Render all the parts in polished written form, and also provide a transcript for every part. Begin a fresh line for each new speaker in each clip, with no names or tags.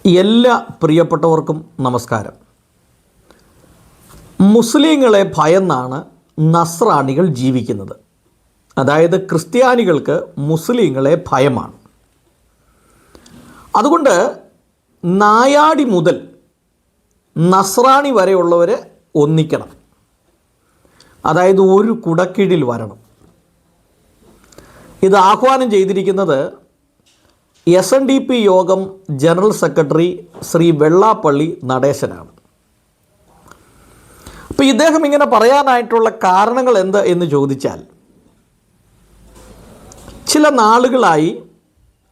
എല്ലാ പ്രിയപ്പെട്ടവർക്കും നമസ്കാരം. മുസ്ലിങ്ങളെ ഭയന്നാണ് നസ്രാണികൾ ജീവിക്കുന്നത്. അതായത് ക്രിസ്ത്യാനികൾക്ക് മുസ്ലിങ്ങളെ ഭയമാണ്. അതുകൊണ്ട് നായാടി മുതൽ നസ്രാണി വരെയുള്ളവരെ ഒന്നിക്കണം. അതായത് ഒരു കുടക്കീഴിൽ വരണം. ഇത് ആഹ്വാനം ചെയ്തിരിക്കുന്നത് SNDP യോഗം ജനറൽ സെക്രട്ടറി ശ്രീ വെള്ളാപ്പള്ളി നടേശനാണ്. അപ്പോൾ ഇദ്ദേഹം ഇങ്ങനെ പറയാനായിട്ടുള്ള കാരണങ്ങൾ എന്ത് എന്ന് ചോദിച്ചാൽ, ചില നാളുകളായി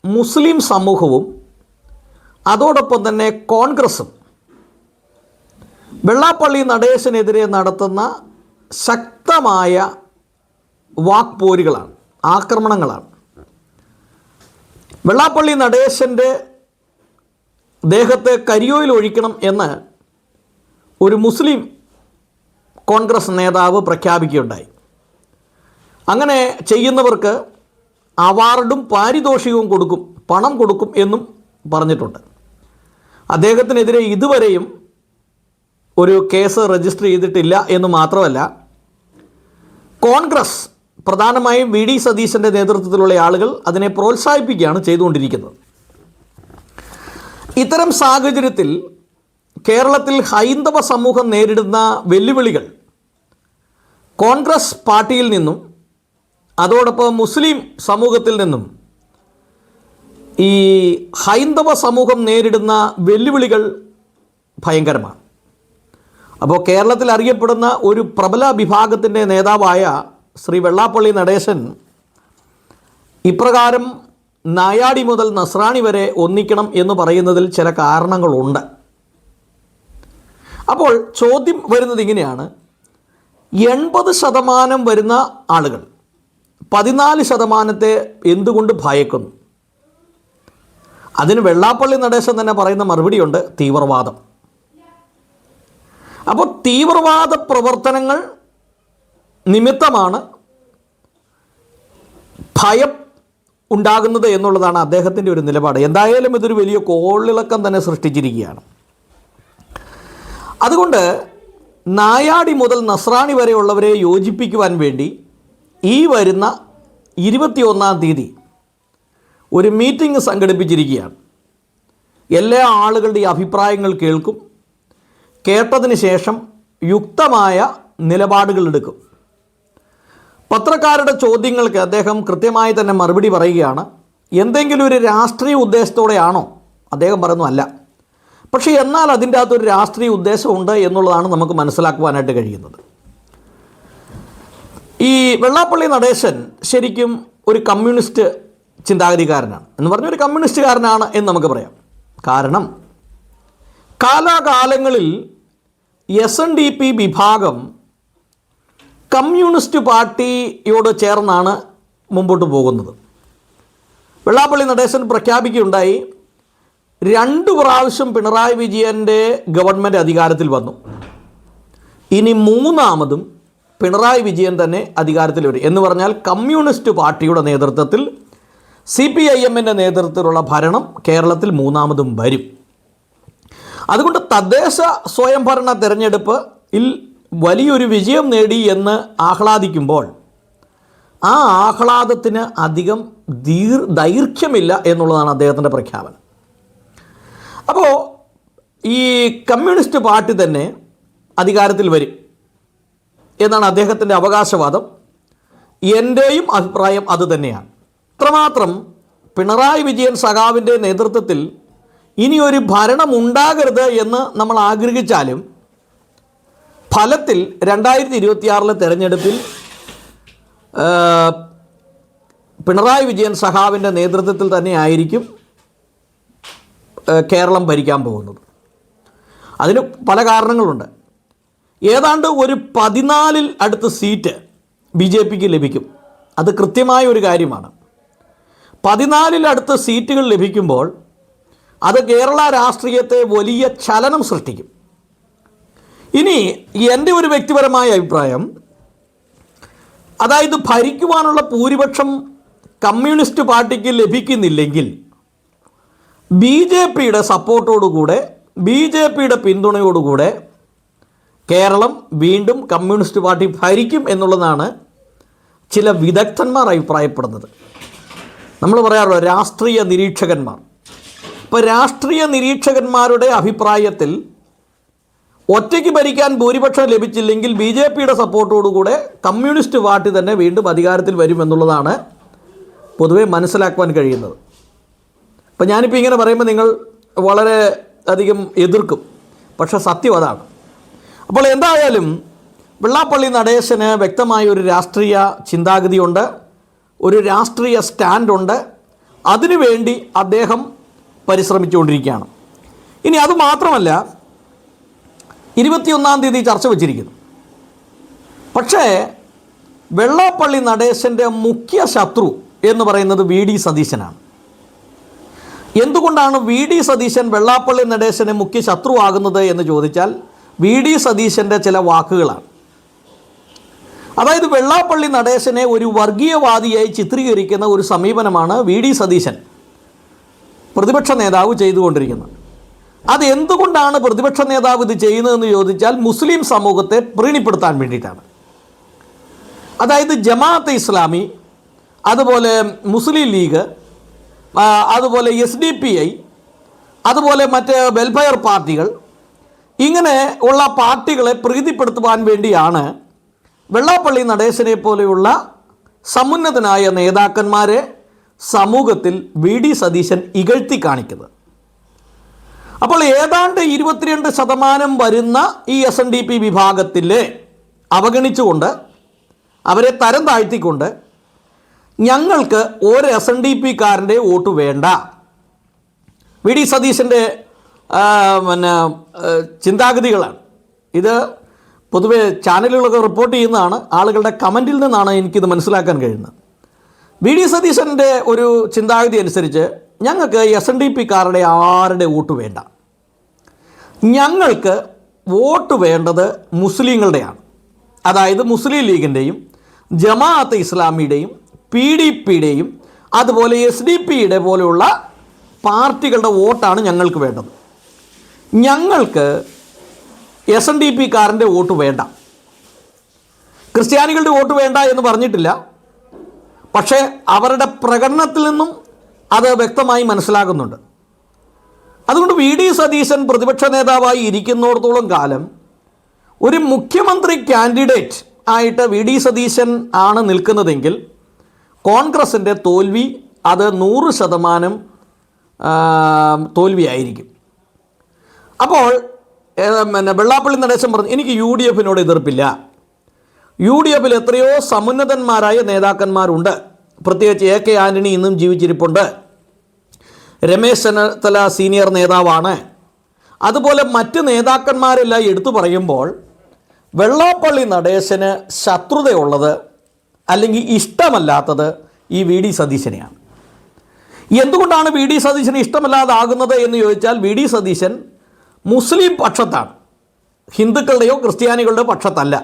മുസ്ലിം സമൂഹവും അതോടൊപ്പം തന്നെ കോൺഗ്രസും വെള്ളാപ്പള്ളി നടേശനെതിരെ നടത്തുന്ന ശക്തമായ വാക്പോരുകളാണ്, ആക്രമണങ്ങളാണ്. വെള്ളാപ്പള്ളി നടേശൻ്റെ ദേഹത്തെ കരിയോയിൽ ഒഴിക്കണം എന്ന് ഒരു മുസ്ലിം കോൺഗ്രസ് നേതാവ് പ്രഖ്യാപിക്കുകയുണ്ടായി. അങ്ങനെ ചെയ്യുന്നവർക്ക് അവാർഡും പാരിതോഷികവും കൊടുക്കും, പണം കൊടുക്കും എന്നും പറഞ്ഞിട്ടുണ്ട്. അദ്ദേഹത്തിനെതിരെ ഇതുവരെയും ഒരു കേസ് രജിസ്റ്റർ ചെയ്തിട്ടില്ല എന്ന് മാത്രമല്ല, കോൺഗ്രസ് പ്രധാനമായും VD സതീശൻ്റെ നേതൃത്വത്തിലുള്ള ആളുകൾ അതിനെ പ്രോത്സാഹിപ്പിക്കുകയാണ് ചെയ്തുകൊണ്ടിരിക്കുന്നത്. ഇത്തരം സാഹചര്യത്തിൽ കേരളത്തിൽ ഹൈന്ദവ സമൂഹം നേരിടുന്ന വെല്ലുവിളികൾ കോൺഗ്രസ് പാർട്ടിയിൽ നിന്നും അതോടൊപ്പം മുസ്ലിം സമൂഹത്തിൽ നിന്നും ഈ ഹൈന്ദവ സമൂഹം നേരിടുന്ന വെല്ലുവിളികൾ ഭയങ്കരമാണ്. അപ്പോൾ കേരളത്തിൽ അറിയപ്പെടുന്ന ഒരു പ്രബല വിഭാഗത്തിൻ്റെ നേതാവായ ശ്രീ വെള്ളാപ്പള്ളി നടേശൻ ഇപ്രകാരം നായാടി മുതൽ നസ്രാണി വരെ ഒന്നിക്കണം എന്ന് പറയുന്നതിൽ ചില കാരണങ്ങളുണ്ട്. അപ്പോൾ ചോദ്യം വരുന്നത് ഇങ്ങനെയാണ്: 80% വരുന്ന ആളുകൾ 14% എന്തുകൊണ്ട് ഭയക്കുന്നു? അതിന് വെള്ളാപ്പള്ളി നടേശൻ തന്നെ പറയുന്ന മറുപടിയുണ്ട്: തീവ്രവാദം. അപ്പോൾ തീവ്രവാദ പ്രവർത്തനങ്ങൾ നിമിത്തമാണ് ഭയം ഉണ്ടാകുന്നത് എന്നുള്ളതാണ് അദ്ദേഹത്തിൻ്റെ ഒരു നിലപാട്. എന്തായാലും ഇതൊരു വലിയ കോളിളക്കം തന്നെ സൃഷ്ടിച്ചിരിക്കുകയാണ്. അതുകൊണ്ട് നായാടി മുതൽ നസ്രാണി വരെയുള്ളവരെ യോജിപ്പിക്കുവാൻ വേണ്ടി ഈ വരുന്ന 21-ാം തീയതി ഒരു മീറ്റിംഗ് സംഘടിപ്പിച്ചിരിക്കുകയാണ്. എല്ലാ ആളുകളുടെയും അഭിപ്രായങ്ങൾ കേൾക്കും. കേട്ടതിന് ശേഷം യുക്തമായ നിലപാടുകൾ എടുക്കും. പത്രക്കാരുടെ ചോദ്യങ്ങൾക്ക് അദ്ദേഹം കൃത്യമായി തന്നെ മറുപടി പറയുകയാണ്. എന്തെങ്കിലും ഒരു രാഷ്ട്രീയ ഉദ്ദേശത്തോടെയാണോ? അദ്ദേഹം പറയുന്നു അല്ല. പക്ഷേ എന്നാൽ അതിൻ്റെ അകത്തൊരു രാഷ്ട്രീയ ഉദ്ദേശമുണ്ട് എന്നുള്ളതാണ് നമുക്ക് മനസ്സിലാക്കുവാനായിട്ട് കഴിയുന്നത്. ഈ വെള്ളാപ്പള്ളി നടേശൻ ശരിക്കും ഒരു കമ്മ്യൂണിസ്റ്റ് ചിന്താഗതിക്കാരനാണ് എന്ന് പറഞ്ഞൊരു കമ്മ്യൂണിസ്റ്റുകാരനാണ് എന്ന് നമുക്ക് പറയാം. കാരണം കാലാകാലങ്ങളിൽ SNDP വിഭാഗം കമ്മ്യൂണിസ്റ്റ് പാർട്ടിയോട് ചേർന്നാണ് മുമ്പോട്ട് പോകുന്നത്. വെള്ളാപ്പള്ളി നടേശൻ പ്രഖ്യാപിക്കുകയുണ്ടായി, 2 പ്രാവശ്യം പിണറായി വിജയൻ്റെ ഗവൺമെൻറ് അധികാരത്തിൽ വന്നു, ഇനി 3ാമതും പിണറായി വിജയൻ തന്നെ അധികാരത്തിൽ വരും എന്ന് പറഞ്ഞാൽ കമ്മ്യൂണിസ്റ്റ് പാർട്ടിയുടെ നേതൃത്വത്തിൽ CPIMൻ്റെ നേതൃത്വത്തിലുള്ള ഭരണം കേരളത്തിൽ 3ാമതും വരും. അതുകൊണ്ട് തദ്ദേശ സ്വയംഭരണ തിരഞ്ഞെടുപ്പിൽ വലിയൊരു വിജയം നേടി എന്ന് ആഹ്ലാദിക്കുമ്പോൾ ആ ആഹ്ലാദത്തിന് അധികം ദൈർഘ്യമില്ല എന്നുള്ളതാണ് അദ്ദേഹത്തിൻ്റെ പ്രഖ്യാപനം. അപ്പോൾ ഈ കമ്മ്യൂണിസ്റ്റ് പാർട്ടി തന്നെ അധികാരത്തിൽ വരും എന്നാണ് അദ്ദേഹത്തിൻ്റെ അവകാശവാദം. എൻ്റെയും അഭിപ്രായം അതുതന്നെയാണ്. അത്രമാത്രം പിണറായി വിജയൻ സഖാവിൻ്റെ നേതൃത്വത്തിൽ ഇനിയൊരു ഭരണം ഉണ്ടാകരുത് എന്ന് നമ്മൾ ആഗ്രഹിച്ചാലും ഫലത്തിൽ 2026 തെരഞ്ഞെടുപ്പിൽ പിണറായി വിജയൻ സഖാവിൻ്റെ നേതൃത്വത്തിൽ തന്നെ ആയിരിക്കും കേരളം ഭരിക്കാൻ പോകുന്നത്. അതിന് പല കാരണങ്ങളുണ്ട്. ഏതാണ്ട് ഒരു 14 അടുത്ത് സീറ്റ് BJPക്ക് ലഭിക്കും. അത് കൃത്യമായ ഒരു കാര്യമാണ്. 14 അടുത്ത് സീറ്റുകൾ ലഭിക്കുമ്പോൾ അത് കേരള രാഷ്ട്രീയത്തെ വലിയ ചലനം സൃഷ്ടിക്കും. ഇനി എൻ്റെ ഒരു വ്യക്തിപരമായ അഭിപ്രായം, അതായത് ഭരിക്കുവാനുള്ള ഭൂരിപക്ഷം കമ്മ്യൂണിസ്റ്റ് പാർട്ടിക്ക് ലഭിക്കുന്നില്ലെങ്കിൽ BJPയുടെ സപ്പോർട്ടോടുകൂടെ, BJPയുടെ പിന്തുണയോടുകൂടെ കേരളം വീണ്ടും കമ്മ്യൂണിസ്റ്റ് പാർട്ടി ഭരിക്കും എന്നുള്ളതാണ് ചില വിദഗ്ധന്മാർ അഭിപ്രായപ്പെടുന്നത്. നമ്മൾ പറയാറുള്ള രാഷ്ട്രീയ നിരീക്ഷകന്മാർ. ഇപ്പോൾ രാഷ്ട്രീയ നിരീക്ഷകന്മാരുടെ അഭിപ്രായത്തിൽ ഒറ്റയ്ക്ക് ഭരിക്കാൻ ഭൂരിപക്ഷം ലഭിച്ചില്ലെങ്കിൽ BJPയുടെ സപ്പോർട്ടോടുകൂടെ കമ്മ്യൂണിസ്റ്റ് പാർട്ടി തന്നെ വീണ്ടും അധികാരത്തിൽ വരുമെന്നുള്ളതാണ് പൊതുവെ മനസ്സിലാക്കുവാൻ കഴിയുന്നത്. അപ്പോൾ ഞാനിപ്പോൾ ഇങ്ങനെ പറയുമ്പോൾ നിങ്ങൾ വളരെ അധികം എതിർക്കും, പക്ഷേ സത്യം അതാണ്. അപ്പോൾ എന്തായാലും വെള്ളാപ്പള്ളി നടേശന് വ്യക്തമായ ഒരു രാഷ്ട്രീയ ചിന്താഗതിയുണ്ട്, ഒരു രാഷ്ട്രീയ സ്റ്റാൻഡുണ്ട്. അതിനുവേണ്ടി അദ്ദേഹം പരിശ്രമിച്ചുകൊണ്ടിരിക്കുകയാണ്. ഇനി അതുമാത്രമല്ല, 21-ാം തീയതി ചർച്ച വച്ചിരിക്കുന്നു. പക്ഷേ വെള്ളാപ്പള്ളി നടേശൻ്റെ മുഖ്യ ശത്രു എന്ന് പറയുന്നത് VD സതീശനാണ്. എന്തുകൊണ്ടാണ് VD സതീശൻ വെള്ളാപ്പള്ളി നടേശന് മുഖ്യ ശത്രുവാകുന്നത് എന്ന് ചോദിച്ചാൽ VD സതീശൻ്റെ ചില വാക്കുകളാണ്. അതായത് വെള്ളാപ്പള്ളി നടേശനെ ഒരു വർഗീയവാദിയായി ചിത്രീകരിക്കുന്ന ഒരു സമീപനമാണ് VD സതീശൻ പ്രതിപക്ഷ നേതാവ് ചെയ്തുകൊണ്ടിരിക്കുന്നത്. അത് എന്തുകൊണ്ടാണ് പ്രതിപക്ഷ നേതാവ് ഇത് ചെയ്യുന്നതെന്ന് ചോദിച്ചാൽ മുസ്ലിം സമൂഹത്തെ പ്രീണിപ്പെടുത്താൻ വേണ്ടിയിട്ടാണ്. അതായത് ജമാഅത്തെ ഇസ്ലാമി, അതുപോലെ മുസ്ലിം ലീഗ്, അതുപോലെ SDPI, അതുപോലെ മറ്റ് വെൽഫെയർ പാർട്ടികൾ, ഇങ്ങനെ ഉള്ള പാർട്ടികളെ പ്രീതിപ്പെടുത്തുവാൻ വേണ്ടിയാണ് വെള്ളാപ്പള്ളി നടേശനെ പോലെയുള്ള സമുന്നതനായ നേതാക്കന്മാരെ സമൂഹത്തിൽ VD സതീശൻ ഇകഴ്ത്തി കാണിക്കുന്നത്. അപ്പോൾ ഏതാണ്ട് 22% വരുന്ന ഈ SNDP വിഭാഗത്തിലെ അവഗണിച്ചുകൊണ്ട്, അവരെ തരം താഴ്ത്തിക്കൊണ്ട്, ഞങ്ങൾക്ക് ഒരു SNDPക്കാരൻ്റെ വോട്ട് വേണ്ട, VD സതീശൻ്റെ ചിന്താഗതികളാണ് ഇത്. പൊതുവെ ചാനലുകളൊക്കെ റിപ്പോർട്ട് ചെയ്യുന്നതാണ്, ആളുകളുടെ കമൻറ്റിൽ നിന്നാണ് എനിക്കിത് മനസ്സിലാക്കാൻ കഴിയുന്നത്. VD സതീശൻ്റെ ഒരു ചിന്താഗതി അനുസരിച്ച് ഞങ്ങൾക്ക് SNDPക്കാരുടെ ആരുടെ വോട്ട് വേണ്ട, ഞങ്ങൾക്ക് വോട്ട് വേണ്ടത് മുസ്ലിങ്ങളുടെയാണ്. അതായത് മുസ്ലിം ലീഗിൻ്റെയും ജമാഅത്തെ ഇസ്ലാമിയുടെയും PDPയുടെയും അതുപോലെ SDPയുടെ പോലെയുള്ള പാർട്ടികളുടെ വോട്ടാണ് ഞങ്ങൾക്ക് വേണ്ടത്. ഞങ്ങൾക്ക് SNDPക്കാരൻ്റെ വോട്ട് വേണ്ട. ക്രിസ്ത്യാനികളുടെ വോട്ട് വേണ്ട എന്ന് പറഞ്ഞിട്ടില്ല, പക്ഷേ അവരുടെ പ്രകടനത്തിൽ നിന്നും അത് വ്യക്തമായി മനസ്സിലാകുന്നുണ്ട്. അതുകൊണ്ട് VD സതീശൻ പ്രതിപക്ഷ നേതാവായി ഇരിക്കുന്നിടത്തോളം കാലം ഒരു മുഖ്യമന്ത്രി കാൻഡിഡേറ്റ് ആയിട്ട് VD സതീശൻ ആണ് നിൽക്കുന്നതെങ്കിൽ കോൺഗ്രസിൻ്റെ തോൽവി അത് 100% തോൽവിയായിരിക്കും. അപ്പോൾ വെള്ളാപ്പള്ളി നടേശൻ പറഞ്ഞു, എനിക്ക് UDFിനോട് എതിർപ്പില്ല, UDFിൽ എത്രയോ സമുന്നതന്മാരായ നേതാക്കന്മാരുണ്ട്, പ്രത്യേകിച്ച് AK ആൻ്റണി ഇന്നും ജീവിച്ചിരിപ്പുണ്ട്, രമേശ് ചെന്നിത്തല സീനിയർ നേതാവാണ്, അതുപോലെ മറ്റ് നേതാക്കന്മാരെല്ലാം എടുത്തു പറയുമ്പോൾ വെള്ളാപ്പള്ളി നടേശന് ശത്രുതയുള്ളത് അല്ലെങ്കിൽ ഇഷ്ടമല്ലാത്തത് ഈ VD സതീശനെയാണ്. എന്തുകൊണ്ടാണ് VD സതീശന് ഇഷ്ടമല്ലാതാകുന്നത് എന്ന് ചോദിച്ചാൽ VD സതീശൻ മുസ്ലിം പക്ഷത്താണ്, ഹിന്ദുക്കളുടെയോ ക്രിസ്ത്യാനികളുടെയോ പക്ഷത്തല്ല.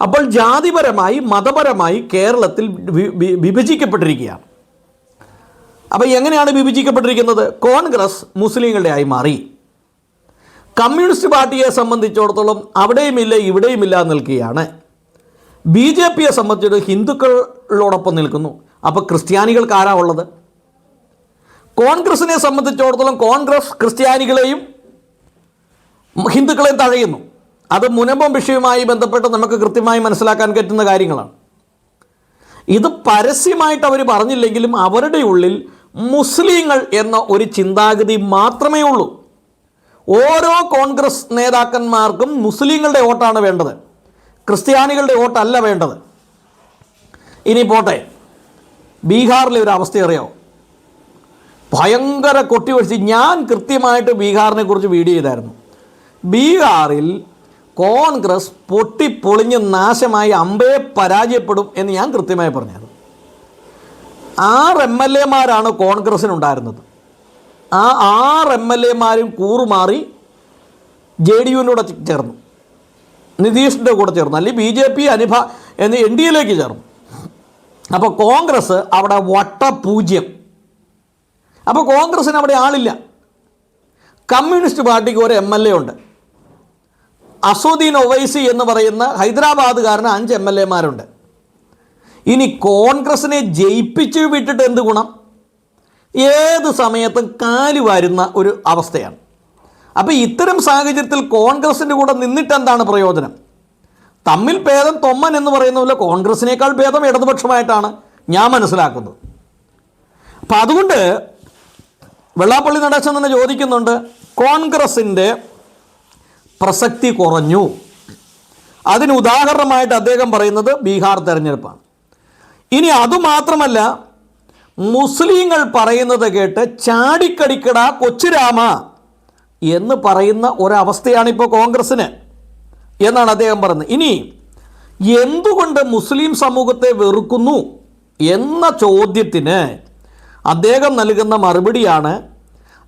അപ്പോൾ ജാതിപരമായി മതപരമായി കേരളത്തിൽ വിഭജിക്കപ്പെട്ടിരിക്കുകയാണ്. അപ്പോൾ എങ്ങനെയാണ് വിഭജിക്കപ്പെട്ടിരിക്കുന്നത്? കോൺഗ്രസ് മുസ്ലിങ്ങളുടെ ആയി മാറി. കമ്മ്യൂണിസ്റ്റ് പാർട്ടിയെ സംബന്ധിച്ചിടത്തോളം അവിടെയുമില്ല ഇവിടെയുമില്ല നിൽക്കുകയാണ്. BJPയെ സംബന്ധിച്ചിട്ട് ഹിന്ദുക്കളോടൊപ്പം നിൽക്കുന്നു. അപ്പോൾ ക്രിസ്ത്യാനികൾക്ക് ആരാ ഉള്ളത്? കോൺഗ്രസിനെ സംബന്ധിച്ചിടത്തോളം കോൺഗ്രസ് ക്രിസ്ത്യാനികളെയും ഹിന്ദുക്കളെയും തഴയുന്നു. അത് മുനമ്പം വിഷയവുമായി ബന്ധപ്പെട്ട് നമുക്ക് കൃത്യമായി മനസ്സിലാക്കാൻ പറ്റുന്ന കാര്യങ്ങളാണ്. ഇത് പരസ്യമായിട്ട് അവർ പറഞ്ഞില്ലെങ്കിലും അവരുടെ ഉള്ളിൽ മുസ്ലിങ്ങൾ എന്ന ഒരു ചിന്താഗതി മാത്രമേ ഉള്ളൂ. ഓരോ കോൺഗ്രസ് നേതാക്കന്മാർക്കും മുസ്ലിങ്ങളുടെ വോട്ടാണ് വേണ്ടത്, ക്രിസ്ത്യാനികളുടെ വോട്ടല്ല വേണ്ടത്. ഇനി പോട്ടെ, ബീഹാറിലെ ഒരു അവസ്ഥ അറിയാമോ? ഭയങ്കര കൊട്ടിവഴിച്ച് ഞാൻ കൃത്യമായിട്ട് ബീഹാറിനെ കുറിച്ച് വീഡിയോ ചെയ്തായിരുന്നു. ബീഹാറിൽ കോൺഗ്രസ് പൊട്ടിപ്പൊളിഞ്ഞ് നാശമായി അമ്പയെ പരാജയപ്പെടും എന്ന് ഞാൻ കൃത്യമായി പറഞ്ഞത്. 6 MLAമാരാണ് കോൺഗ്രസ്സിനുണ്ടായിരുന്നത്. ആ 6 MLAമാരും കൂറുമാറി JDUവിനോട് ചേർന്നു, നിതീഷിൻ്റെ കൂടെ ചേർന്നു, അല്ലെങ്കിൽ BJP എന്നീ NDAയിലേക്ക് ചേർന്നു. അപ്പോൾ കോൺഗ്രസ് അവിടെ വട്ടപൂജ്യം. അപ്പോൾ കോൺഗ്രസ്സിന് അവിടെ ആളില്ല. കമ്മ്യൂണിസ്റ്റ് പാർട്ടിക്ക് ഒരു MLA ഉണ്ട്. അസോദീൻ ഒവൈസി എന്ന് പറയുന്ന ഹൈദരാബാദുകാരന് 5 MLA-മാരുണ്ട്. ഇനി കോൺഗ്രസിനെ ജയിപ്പിച്ച് വിട്ടിട്ട് എന്ത് ഗുണം? ഏത് സമയത്തും കാലി വരുന്ന ഒരു അവസ്ഥയാണ്. അപ്പോൾ ഇത്തരം സാഹചര്യത്തിൽ കോൺഗ്രസിൻ്റെ കൂടെ നിന്നിട്ട് എന്താണ് പ്രയോജനം? തമ്മിൽ ഭേദം തൊമ്മൻ എന്ന് പറയുന്ന പോലെ കോൺഗ്രസിനേക്കാൾ ഭേദം ഇടതുപക്ഷമായിട്ടാണ് ഞാൻ മനസ്സിലാക്കുന്നത്. അപ്പം അതുകൊണ്ട് വെള്ളാപ്പള്ളി നടേശൻ തന്നെ ചോദിക്കുന്നുണ്ട്, കോൺഗ്രസിൻ്റെ പ്രസക്തി കുറഞ്ഞു. അതിന് ഉദാഹരണമായിട്ട് അദ്ദേഹം പറയുന്നത് ബീഹാർ തെരഞ്ഞെടുപ്പാണ്. ഇനി അതുമാത്രമല്ല, മുസ്ലിങ്ങൾ പറയുന്നത് കേട്ട് ചാടിക്കടിക്കട കൊച്ചുരാമ എന്ന് പറയുന്ന ഒരവസ്ഥയാണിപ്പോൾ കോൺഗ്രസ്സിന് എന്നാണ് അദ്ദേഹം പറയുന്നത്. ഇനി എന്തുകൊണ്ട് മുസ്ലിം സമൂഹത്തെ വെറുക്കുന്നു എന്ന ചോദ്യത്തിന് അദ്ദേഹം നൽകുന്ന മറുപടിയാണ്,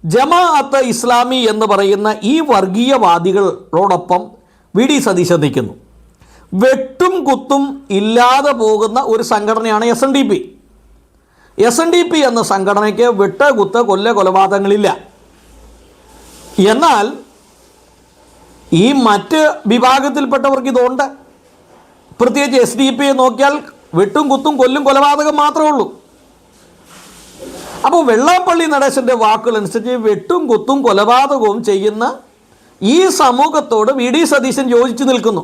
ജമാഅത്ത് ഇസ്ലാമി എന്ന് പറയുന്ന ഈ വർഗീയവാദികളോടൊപ്പം VD സതീശൻ നിൽക്കുന്നു. വെട്ടും കുത്തും ഇല്ലാതെ പോകുന്ന ഒരു സംഘടനയാണ് SNDP. SNDP എന്ന സംഘടനയ്ക്ക് വെട്ട് കുത്ത് കൊലപാതകങ്ങളില്ല. എന്നാൽ ഈ മറ്റ് വിഭാഗത്തിൽപ്പെട്ടവർക്ക് ഇതുണ്ട്. പ്രത്യേകിച്ച് SDP നോക്കിയാൽ വെട്ടും കുത്തും കൊലപാതകം മാത്രമേ ഉള്ളൂ. അപ്പോൾ വെള്ളാപ്പള്ളി നടേശൻ്റെ വാക്കുകളനുസരിച്ച് വെട്ടും കുത്തും കൊലപാതകവും ചെയ്യുന്ന ഈ സമൂഹത്തോട് VD സതീശൻ യോജിച്ചു നിൽക്കുന്നു.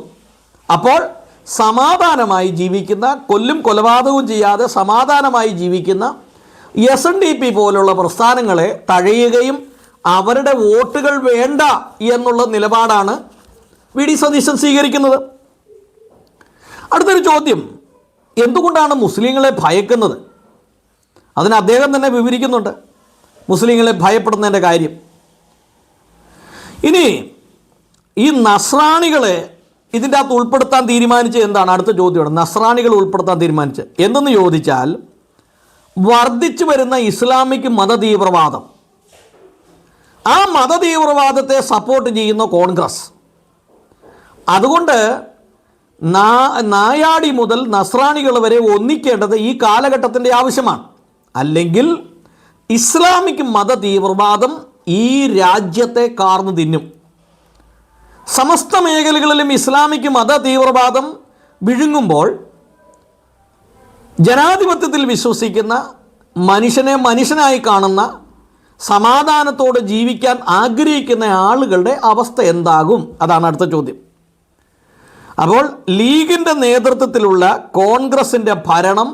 അപ്പോൾ സമാധാനമായി ജീവിക്കുന്ന, കൊലപാതകവും ചെയ്യാതെ സമാധാനമായി ജീവിക്കുന്ന SNDP പോലുള്ള പ്രസ്ഥാനങ്ങളെ തഴയുകയും അവരുടെ വോട്ടുകൾ വേണ്ട എന്നുള്ള നിലപാടാണ് VD സതീശൻ സ്വീകരിക്കുന്നത്. അടുത്തൊരു ചോദ്യം, എന്തുകൊണ്ടാണ് മുസ്ലിങ്ങളെ ഭയക്കുന്നത്? അതിന് അദ്ദേഹം തന്നെ വിവരിക്കുന്നുണ്ട് മുസ്ലിങ്ങളെ ഭയപ്പെടുന്നതിൻ്റെ കാര്യം. ഇനി ഈ നസ്രാണികളെ ഇതിൻ്റെ അകത്ത് ഉൾപ്പെടുത്താൻ തീരുമാനിച്ചത് എന്താണ്? അടുത്ത ചോദ്യമാണ്, നസ്രാണികൾ ഉൾപ്പെടുത്താൻ തീരുമാനിച്ചത് എന്തെന്ന് ചോദിച്ചാൽ, വർദ്ധിച്ചു വരുന്ന ഇസ്ലാമിക് മതതീവ്രവാദം, ആ മതതീവ്രവാദത്തെ സപ്പോർട്ട് ചെയ്യുന്ന കോൺഗ്രസ്. അതുകൊണ്ട് നായാടി മുതൽ നസ്രാണികൾ വരെ ഒന്നിക്കേണ്ടത് ഈ കാലഘട്ടത്തിൻ്റെ ആവശ്യമാണ്. അല്ലെങ്കിൽ ഇസ്ലാമിക് മതതീവ്രവാദം ഈ രാജ്യത്തെ കാർന്നു തിന്നും. സമസ്ത മേഖലകളിലും ഇസ്ലാമിക് മതതീവ്രവാദം വിഴുങ്ങുമ്പോൾ ജനാധിപത്യത്തിൽ വിശ്വസിക്കുന്ന, മനുഷ്യനെ മനുഷ്യനായി കാണുന്ന, സമാധാനത്തോടെ ജീവിക്കാൻ ആഗ്രഹിക്കുന്ന ആളുകളുടെ അവസ്ഥ എന്താകും? അതാണ് അടുത്ത ചോദ്യം. അപ്പോൾ ലീഗിൻ്റെ നേതൃത്വത്തിലുള്ള കോൺഗ്രസിൻ്റെ ഭരണം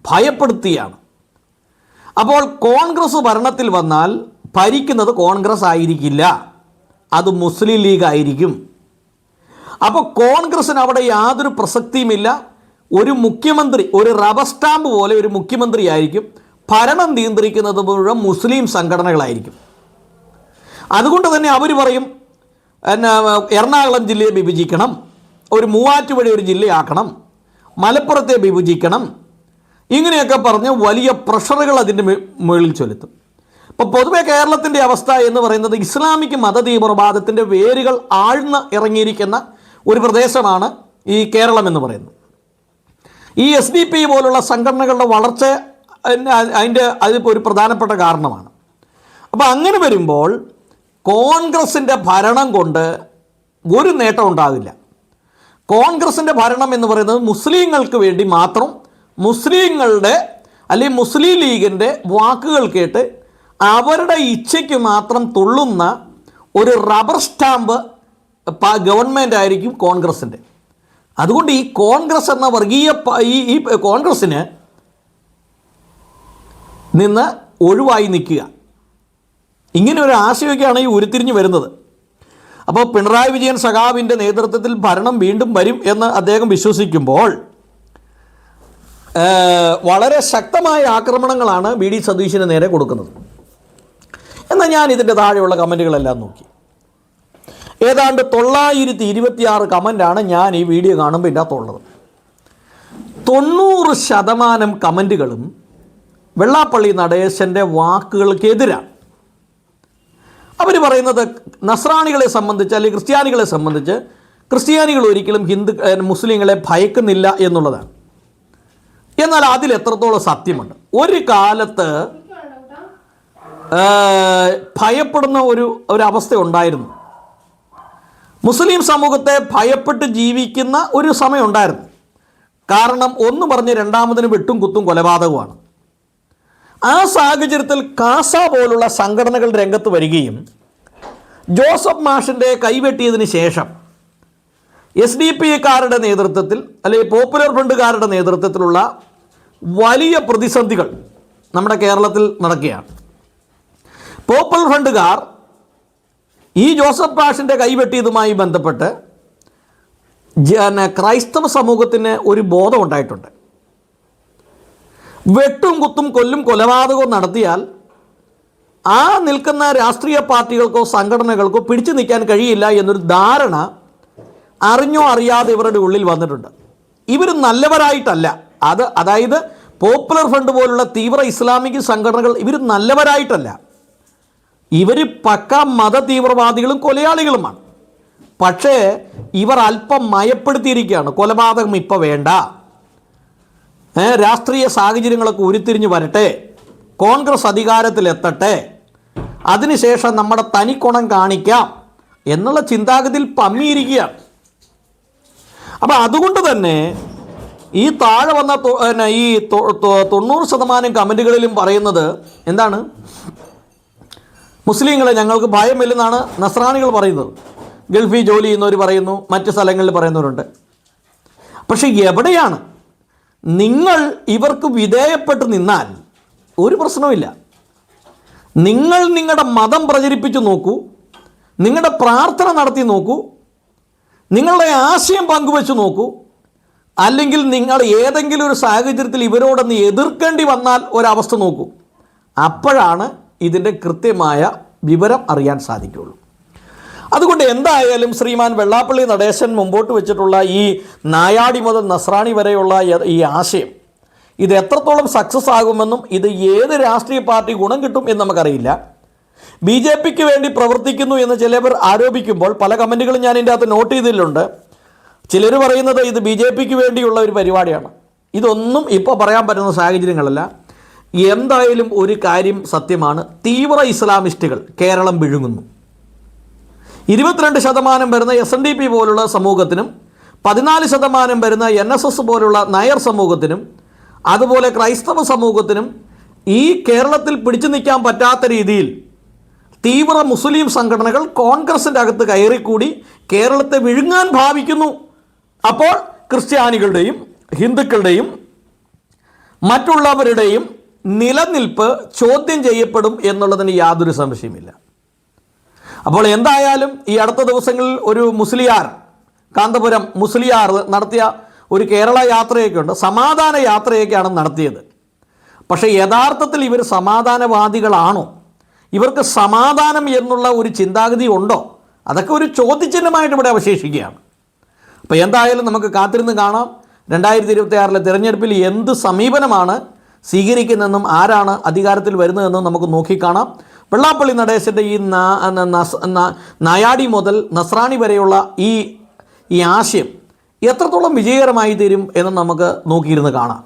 ഭയപ്പെടുത്തിയാണ്. അപ്പോൾ കോൺഗ്രസ് ഭരണത്തിൽ വന്നാൽ ഭരിക്കുന്നത് കോൺഗ്രസ് ആയിരിക്കില്ല, അത് മുസ്ലിം ലീഗ് ആയിരിക്കും. അപ്പോൾ കോൺഗ്രസ്സിന് അവിടെ യാതൊരു പ്രസക്തിയുമില്ല. ഒരു മുഖ്യമന്ത്രി, ഒരു റബ്ബർ സ്റ്റാമ്പ് പോലെ ഒരു മുഖ്യമന്ത്രി ആയിരിക്കും. ഭരണം നിയന്ത്രിക്കുന്നത് മുഴുവൻ മുസ്ലിം സംഘടനകളായിരിക്കും. അതുകൊണ്ട് തന്നെ അവർ പറയും, എറണാകുളം ജില്ലയെ വിഭജിക്കണം, ഒരു മൂവാറ്റുപുഴ ഒരു ജില്ലയാക്കണം, മലപ്പുറത്തെ വിഭജിക്കണം, ഇങ്ങനെയൊക്കെ പറഞ്ഞ് വലിയ പ്രഷറുകൾ അതിൻ്റെ മുകളിൽ ചൊലുത്തും. അപ്പോൾ പൊതുവെ കേരളത്തിൻ്റെ അവസ്ഥ എന്ന് പറയുന്നത് ഇസ്ലാമിക് മതതീവ്രവാദത്തിൻ്റെ വേരുകൾ ആഴ്ന്ന് ഇറങ്ങിയിരിക്കുന്ന ഒരു പ്രദേശമാണ് ഈ കേരളം എന്ന് പറയുന്നത്. ഈ SDP പോലുള്ള സംഘടനകളുടെ വളർച്ച അതിപ്പോൾ ഒരു പ്രധാനപ്പെട്ട കാരണമാണ്. അപ്പോൾ അങ്ങനെ വരുമ്പോൾ കോൺഗ്രസിൻ്റെ ഭരണം കൊണ്ട് ഒരു നേട്ടം ഉണ്ടാകില്ല. കോൺഗ്രസിൻ്റെ ഭരണം എന്ന് പറയുന്നത് മുസ്ലിങ്ങൾക്ക് വേണ്ടി മാത്രം, മുസ്ലിങ്ങളുടെ അല്ലെങ്കിൽ മുസ്ലിം ലീഗിൻ്റെ വാക്കുകൾ കേട്ട് അവരുടെ ഇച്ഛയ്ക്ക് മാത്രം തുള്ളുന്ന ഒരു റബ്ബർ സ്റ്റാമ്പ് ഗവൺമെൻറ് ആയിരിക്കും കോൺഗ്രസിൻ്റെ. അതുകൊണ്ട് ഈ കോൺഗ്രസ് എന്ന വർഗീയ ഈ കോൺഗ്രസ്സിന് നിന്ന് ഒഴിവായി നിൽക്കുക, ഇങ്ങനെ ഒരു ആശയമൊക്കെയാണ് ഈ ഉരുത്തിരിഞ്ഞ് വരുന്നത്. അപ്പോൾ പിണറായി വിജയൻ സഖാവിൻ്റെ നേതൃത്വത്തിൽ ഭരണം വീണ്ടും വരും എന്ന് അദ്ദേഹം വിശ്വസിക്കുമ്പോൾ വളരെ ശക്തമായ ആക്രമണങ്ങളാണ് VD സതീശന് നേരെ കൊടുക്കുന്നത്. എന്നാൽ ഞാൻ ഇതിൻ്റെ താഴെയുള്ള കമൻറ്റുകളെല്ലാം നോക്കി. ഏതാണ്ട് 926 കമൻറ്റാണ് ഞാൻ ഈ വീഡിയോ കാണുമ്പോൾ ഇതിൻ്റെ അകത്തുള്ളത്. 90% കമൻറ്റുകളും വെള്ളാപ്പള്ളി നടേശൻ്റെ വാക്കുകൾക്കെതിരാണ്. അവർ പറയുന്നത് നസ്രാണികളെ സംബന്ധിച്ച് അല്ലെങ്കിൽ ക്രിസ്ത്യാനികളെ സംബന്ധിച്ച് ക്രിസ്ത്യാനികൾ ഒരിക്കലും മുസ്ലിങ്ങളെ ഭയക്കുന്നില്ല എന്നുള്ളതാണ്. എന്നാൽ അതിൽ എത്രത്തോളം സത്യമുണ്ട്? ഒരു കാലത്ത് ഭയപ്പെടുന്ന ഒരു അവസ്ഥ ഉണ്ടായിരുന്നു. മുസ്ലിം സമൂഹത്തെ ഭയപ്പെട്ട് ജീവിക്കുന്ന ഒരു സമയം ഉണ്ടായിരുന്നു. കാരണം ഒന്ന് പറഞ്ഞ് രണ്ടാമതിന് വെട്ടും കുത്തും കൊലപാതകമാണ്. ആ സാഹചര്യത്തിൽ കാസ പോലുള്ള സംഘടനകൾ രംഗത്ത് വരികയും ജോസഫ് മാഷിൻ്റെ കൈവെട്ടിയതിന് ശേഷം SDP-ക്കാരുടെ നേതൃത്വത്തിൽ അല്ലെങ്കിൽ പോപ്പുലർ ഫ്രണ്ടുകാരുടെ നേതൃത്വത്തിലുള്ള വലിയ പ്രതിസന്ധികൾ നമ്മുടെ കേരളത്തിൽ നടക്കുകയാണ്. പോപ്പുലർ ഫ്രണ്ടുകാർ ഈ ജോസഫ് മാഷിൻ്റെ കൈവെട്ടിയതുമായി ബന്ധപ്പെട്ട് ക്രൈസ്തവ സമൂഹത്തിന് ഒരു ബോധം ഉണ്ടായിട്ടുണ്ട്. വെട്ടും കുത്തും കൊല്ലും കൊലപാതകവും നടത്തിയാൽ ആ നിൽക്കുന്ന രാഷ്ട്രീയ പാർട്ടികൾക്കോ സംഘടനകൾക്കോ പിടിച്ചു നിൽക്കാൻ കഴിയില്ല എന്നൊരു ധാരണ അറിഞ്ഞോ അറിയാതെ ഇവരുടെ ഉള്ളിൽ വന്നിട്ടുണ്ട്. ഇവർ നല്ലവരായിട്ടല്ല, അതായത് പോപ്പുലർ ഫ്രണ്ട് പോലുള്ള തീവ്ര ഇസ്ലാമിക് സംഘടനകൾ ഇവർ നല്ലവരായിട്ടല്ല, ഇവർ പക്ക മത തീവ്രവാദികളും കൊലയാളികളുമാണ്. പക്ഷേ ഇവർ അല്പം മയപ്പെടുത്തിയിരിക്കുകയാണ്. കൊലപാതകം ഇപ്പോൾ വേണ്ട, രാഷ്ട്രീയ സാഹചര്യങ്ങളൊക്കെ ഉരുത്തിരിഞ്ഞ് വരട്ടെ, കോൺഗ്രസ് അധികാരത്തിലെത്തട്ടെ, അതിനുശേഷം നമ്മുടെ തനിക്കുണം കാണിക്കാം എന്നുള്ള ചിന്താഗതിയിൽ പമ്മിയിരിക്കുകയാണ്. അപ്പോൾ അതുകൊണ്ട് തന്നെ ഈ താഴെ വന്ന ഈ 90% കമൻറ്റുകളിലും പറയുന്നത് എന്താണ്? മുസ്ലിങ്ങളെ ഞങ്ങൾക്ക് ഭയമില്ലെന്നാണ് നസ്രാണികൾ പറയുന്നത്. ഗൾഫിൽ ജോലി ചെയ്യുന്നവർ പറയുന്നു, മറ്റ് സ്ഥലങ്ങളിൽ പറയുന്നവരുണ്ട്. പക്ഷേ എവിടെയാണ് നിങ്ങൾ ഇവർക്ക് വിധേയപ്പെട്ട് നിന്നാൽ ഒരു പ്രശ്നവുമില്ല. നിങ്ങൾ നിങ്ങളുടെ മതം പ്രചരിപ്പിച്ച് നോക്കൂ, നിങ്ങളുടെ പ്രാർത്ഥന നടത്തി നോക്കൂ, നിങ്ങളുടെ ആശയം പങ്കുവെച്ച് നോക്കൂ. അല്ലെങ്കിൽ നിങ്ങൾ ഏതെങ്കിലും ഒരു സാഹചര്യത്തിൽ ഇവരോടൊന്ന് എതിർക്കേണ്ടി വന്നാൽ ഒരവസ്ഥ നോക്കൂ. അപ്പോഴാണ് ഇതിൻ്റെ കൃത്യമായ വിവരം അറിയാൻ സാധിക്കുകയുള്ളൂ. അതുകൊണ്ട് എന്തായാലും ശ്രീമാൻ വെള്ളാപ്പള്ളി നടേശൻ മുമ്പോട്ട് വെച്ചിട്ടുള്ള ഈ നായാടി മുതൽ നസ്രാണി വരെയുള്ള ഈ ആശയം ഇത് എത്രത്തോളം സക്സസ് ആകുമെന്നും ഇത് ഏത് രാഷ്ട്രീയ പാർട്ടി ഗുണം കിട്ടും എന്ന് നമുക്കറിയില്ല. BJPക്ക് വേണ്ടി പ്രവർത്തിക്കുന്നു എന്ന് ചിലവർ ആരോപിക്കുമ്പോൾ പല കമൻറ്റുകളും ഞാൻ ഇതിൻ്റെ അകത്ത് നോട്ട് ചെയ്തിട്ടുണ്ട്. ചിലർ പറയുന്നത് ഇത് BJPക്ക് വേണ്ടിയുള്ള ഒരു പരിപാടിയാണ്. ഇതൊന്നും ഇപ്പോൾ പറയാൻ പറ്റുന്ന സാഹചര്യങ്ങളല്ല. എന്തായാലും ഒരു കാര്യം സത്യമാണ്, തീവ്ര ഇസ്ലാമിസ്റ്റുകൾ കേരളം വിഴുങ്ങുന്നു. 22% വരുന്ന SNDP പോലുള്ള സമൂഹത്തിനും 14% വരുന്ന NSS പോലുള്ള നായർ സമൂഹത്തിനും അതുപോലെ ക്രൈസ്തവ സമൂഹത്തിനും ഈ കേരളത്തിൽ പിടിച്ചു നിൽക്കാൻ പറ്റാത്ത രീതിയിൽ തീവ്ര മുസ്ലിം സംഘടനകൾ കോൺഗ്രസിൻ്റെ അകത്ത് കയറിക്കൂടി കേരളത്തെ വിഴുങ്ങാൻ ഭാവിക്കുന്നു. അപ്പോൾ ക്രിസ്ത്യാനികളുടെയും ഹിന്ദുക്കളുടെയും മറ്റുള്ളവരുടെയും നിലനിൽപ്പ് ചോദ്യം ചെയ്യപ്പെടും എന്നുള്ളതിന് യാതൊരു സംശയമില്ല. അപ്പോൾ എന്തായാലും ഈ അടുത്ത ദിവസങ്ങളിൽ ഒരു മുസ്ലിയാർ, കാന്തപുരം മുസ്ലിയാർ നടത്തിയ ഒരു കേരള യാത്രയൊക്കെയുണ്ട്, സമാധാന യാത്രയൊക്കെയാണ് നടത്തിയത്. പക്ഷേ യഥാർത്ഥത്തിൽ ഇവർ സമാധാനവാദികളാണോ? ഇവർക്ക് സമാധാനം എന്നുള്ള ഒരു ചിന്താഗതി ഉണ്ടോ? അതൊക്കെ ഒരു ചോദ്യചിഹ്നമായിട്ട് ഇവിടെ അവശേഷിക്കുകയാണ്. അപ്പോൾ എന്തായാലും നമുക്ക് കാത്തിരുന്ന് കാണാം 2026 തിരഞ്ഞെടുപ്പിൽ എന്ത് സമീപനമാണ് സ്വീകരിക്കുന്നതെന്നും ആരാണ് അധികാരത്തിൽ വരുന്നതെന്നും നമുക്ക് നോക്കിക്കാണാം. വെള്ളാപ്പള്ളി നടേശൻ്റെ ഈ നായാടി മുതൽ നസ്രാണി വരെയുള്ള ഈ ആശയം എത്രത്തോളം വിജയകരമായി തീരും എന്ന് നമുക്ക് നോക്കിയിരുന്ന് കാണാം.